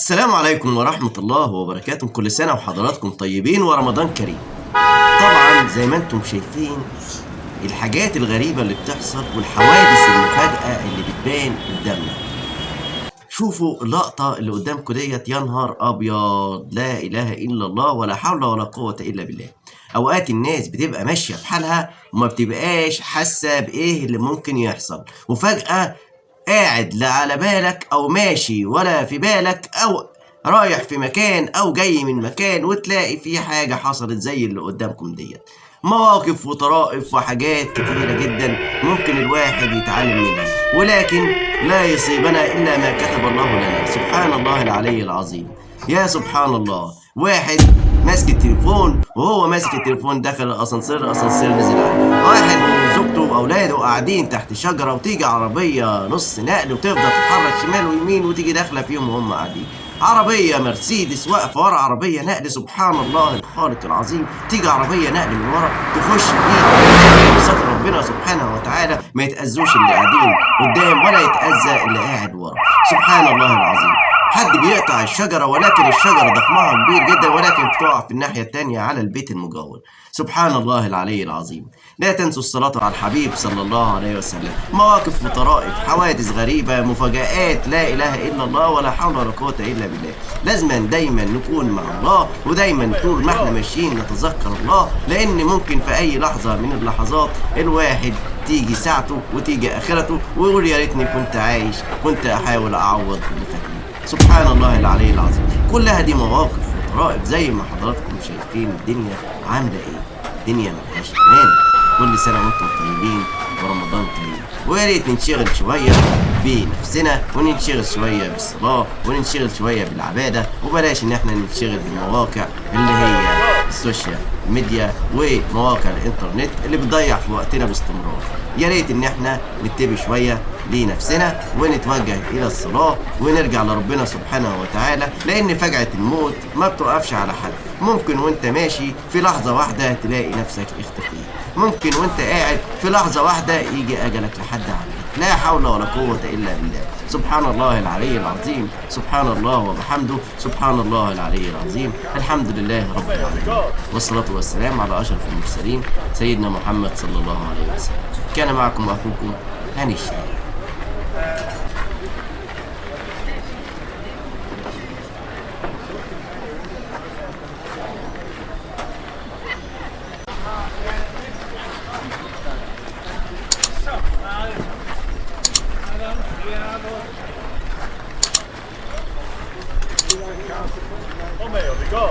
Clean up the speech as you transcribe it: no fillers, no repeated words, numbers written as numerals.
السلام عليكم ورحمة الله وبركاته. كل سنة وحضراتكم طيبين ورمضان كريم. طبعا زي ما انتم شايفين الحاجات الغريبة اللي بتحصل والحوادث المفاجئة اللي بتبان قدامنا. شوفوا اللقطة اللي قدامكم ديت، يا نهار أبيض، لا إله إلا الله ولا حول ولا قوة إلا بالله. أوقات الناس بتبقى ماشية في حالها وما بتبقاش حاسة بإيه اللي ممكن يحصل، وفجأة قاعد لا على بالك أو ماشي ولا في بالك أو رايح في مكان أو جاي من مكان وتلاقي في حاجة حصلت زي اللي قدامكم ديت. مواقف وطرائف وحاجات كتيرة جدا ممكن الواحد يتعلم منها، ولكن لا يصيبنا إلا ما كتب الله لنا. سبحان الله العلي العظيم. يا سبحان الله، واحد ماسك التليفون وهو ماسك التليفون دخل الاسانسير نزل عليه. واحد وزوجته واولاده قاعدين تحت شجره وتيجي عربيه نص نقل وتفضل تتحرك شمال ويمين وتيجي داخله فيهم وهم قاعدين. عربيه مرسيدس واقفه ورا عربيه نقل، سبحان الله الخالق العظيم، تيجي عربيه نقل من ورا تخش فيه بستر ربنا سبحانه وتعالى، ما يتاذوش اللي قاعدين قدام ولا يتاذى اللي قاعد ورا. سبحان الله العظيم. حد بيقطع الشجرة ولكن الشجرة ضخمها كبير جدا ولكن بتقع في الناحية التانية على البيت المجاور. سبحان الله العلي العظيم. لا تنسوا الصلاة على الحبيب صلى الله عليه وسلم. مواقف وطرائف، حوادث غريبة، مفاجآت، لا إله إلا الله ولا حول ولا قوة إلا بالله. لازما دايما نكون مع الله، ودايما طول ما احنا ماشيين نتذكر الله، لأن ممكن في أي لحظة من اللحظات الواحد تيجي ساعته وتيجي آخرته ويقول يا ريتني كنت عايش، كنت أحاول أعوض اللي فاتني. سبحان الله العلي العظيم. كلها دي مواقف وطرائف زي ما حضراتكم شايفين. الدنيا عامله ايه؟ الدنيا ملهاش امان. كل سنه وانتم طيبين ورمضان كريم، ويا ريت ننشغل شويه بنفسنا وننشغل شويه بالصلاه وننشغل شويه بالعباده، وبلاش ان احنا ننشغل بالمواقع اللي هي السوشيال ميديا ومواقع الانترنت اللي بتضيع في وقتنا باستمرار. يا ريت ان احنا نتبع شويه لنفسنا ونتوجه الى الصلاه ونرجع لربنا سبحانه وتعالى، لان فجعه الموت ما بتوقفش على حد. ممكن وانت ماشي في لحظه واحده تلاقي نفسك اختفيت، ممكن وانت قاعد في لحظه واحده يجي اجلك لحد عندك. لا حول ولا قوه الا بالله. سبحان الله العلي العظيم. سبحان الله وبحمده. سبحان الله العلي العظيم. الحمد لله رب العالمين، والصلاه والسلام على اشرف المرسلين سيدنا محمد صلى الله عليه وسلم. كان معكم اخوكم هاني الشاعر. Come here, we go.